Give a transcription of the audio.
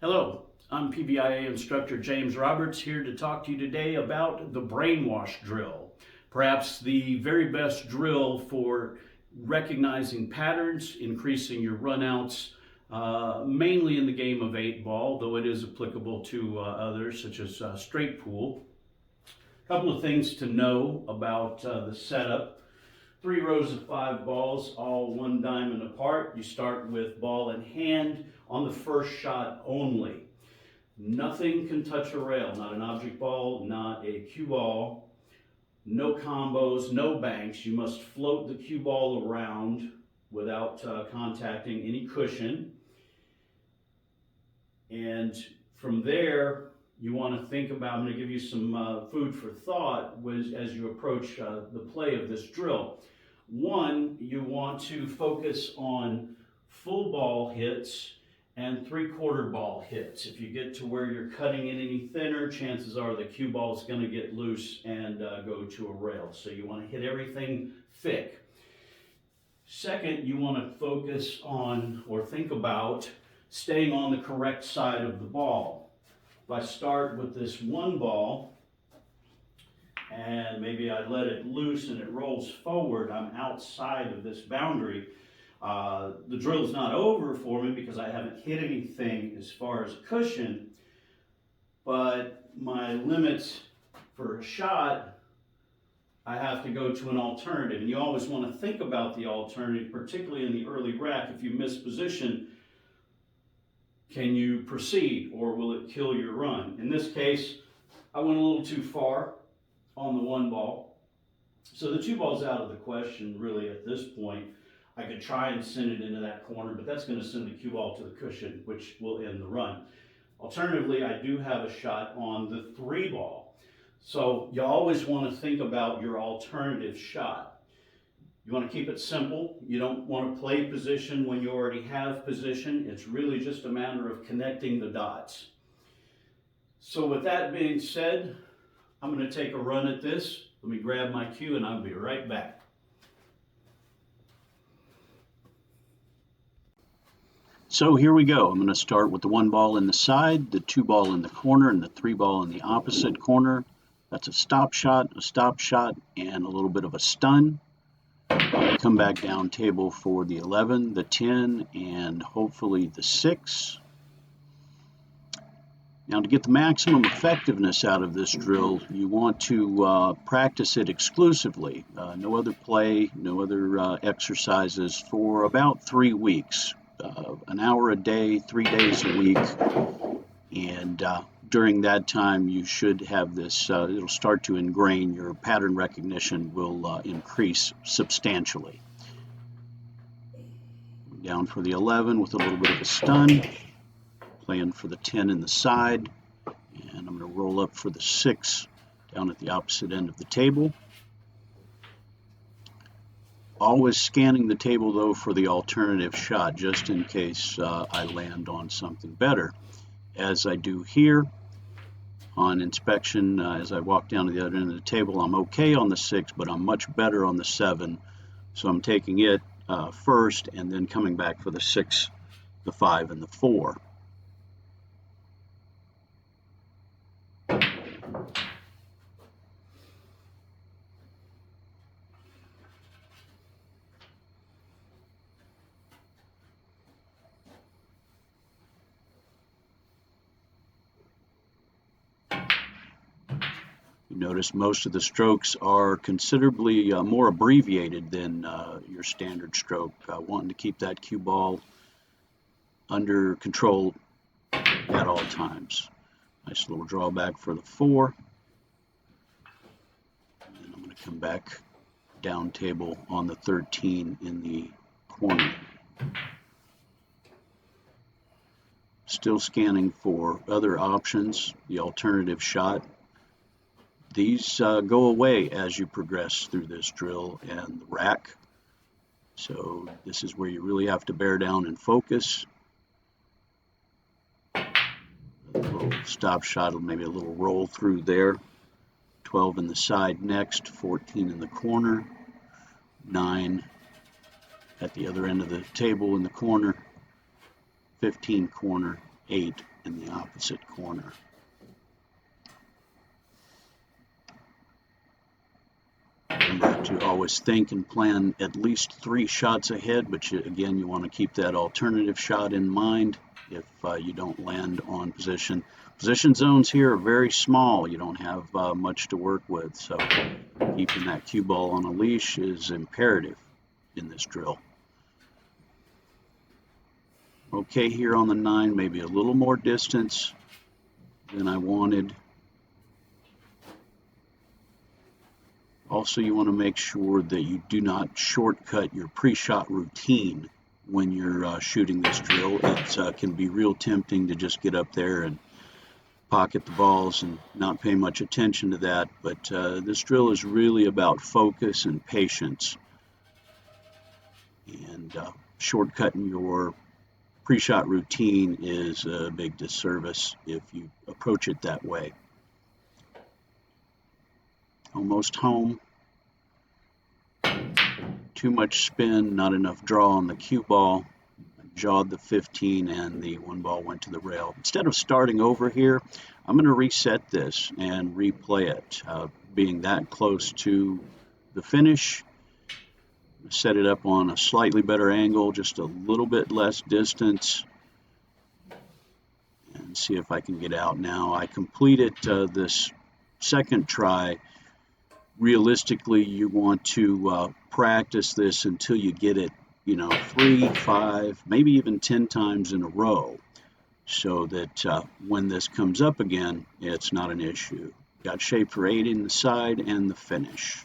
Hello, I'm PBIA instructor James Roberts here to talk to you today about the Brainwash drill. Perhaps the very best drill for recognizing patterns, increasing your runouts, mainly in the game of 8-ball, though it is applicable to others such as straight pool. A couple of things to know about the setup. 3 rows of 5 balls, all 1 diamond apart. You start with ball in hand on the first shot only. Nothing can touch a rail, not an object ball, not a cue ball. No combos, no banks. You must float the cue ball around without contacting any cushion. And from there, you want to think about, I'm going to give you some food for thought as you approach the play of this drill. One, you want to focus on full ball hits and 3/4 ball hits. If you get to where you're cutting it any thinner, chances are the cue ball is going to get loose and go to a rail. So you want to hit everything thick. Second, you want to focus on or think about staying on the correct side of the ball. If I start with this 1 ball, and maybe I let it loose and it rolls forward, I'm outside of this boundary. The drill is not over for me because I haven't hit anything as far as cushion, but my limits for a shot, I have to go to an alternative. And you always want to think about the alternative, particularly in the early rack. If you miss position, can you proceed or will it kill your run? In this case, I went a little too far on the 1 ball. So the 2 balls out of the question really at this point. I could try and send it into that corner, but that's going to send the cue ball to the cushion, which will end the run. Alternatively, I do have a shot on the 3 ball. So you always want to think about your alternative shot. You want to keep it simple. You don't want to play position when you already have position. It's really just a matter of connecting the dots. So with that being said, I'm going to take a run at this. Let me grab my cue and I'll be right back. So here we go. I'm going to start with the 1 ball in the side, the 2 ball in the corner, and the 3 ball in the opposite corner. That's a stop shot, and a little bit of a stun. Come back down table for the 11, the 10, and hopefully the 6. Now, to get the maximum effectiveness out of this drill, you want to practice it exclusively. No other play, no other exercises for about 3 weeks. An hour a day, 3 days a week. And during that time, you should have this, it'll start to ingrain. Your pattern recognition will increase substantially. Down for the 11 with a little bit of a stun. Playing for the 10 in the side, and I'm going to roll up for the 6 down at the opposite end of the table. Always scanning the table though for the alternative shot just in case I land on something better. As I do here on inspection, as I walk down to the other end of the table, I'm okay on the 6, but I'm much better on the 7. So I'm taking it first and then coming back for the 6, the 5, and the 4. You notice most of the strokes are considerably more abbreviated than your standard stroke, wanting to keep that cue ball under control at all times. Nice little drawback for the 4. And I'm going to come back down table on the 13 in the corner. Still scanning for other options, the alternative shot. These go away as you progress through this drill and the rack. So this is where you really have to bear down and focus. A little stop shot, maybe a little roll through there. 12 in the side next, 14 in the corner, 9 at the other end of the table in the corner, 15 corner, 8 in the opposite corner. Remember to always think and plan at least 3 shots ahead, but again, you want to keep that alternative shot in mind if you don't land on position. Position zones here are very small. You don't have much to work with, so keeping that cue ball on a leash is imperative in this drill. Okay, here on the 9, maybe a little more distance than I wanted. Also, you want to make sure that you do not shortcut your pre-shot routine when you're shooting this drill. It can be real tempting to just get up there and pocket the balls and not pay much attention to that, but this drill is really about focus and patience. And shortcutting your pre-shot routine is a big disservice if you approach it that way. Almost home. Too much spin, not enough draw on the cue ball. I jawed the 15 and the 1 ball went to the rail. Instead of starting over here, I'm going to reset this and replay it. Being that close to the finish, set it up on a slightly better angle, just a little bit less distance, and see if I can get out now. I completed this second try. Realistically, you want to practice this until you get it, 3, 5, maybe even 10 times in a row, so that when this comes up again, it's not an issue. Got shape for 8 in the side and the finish.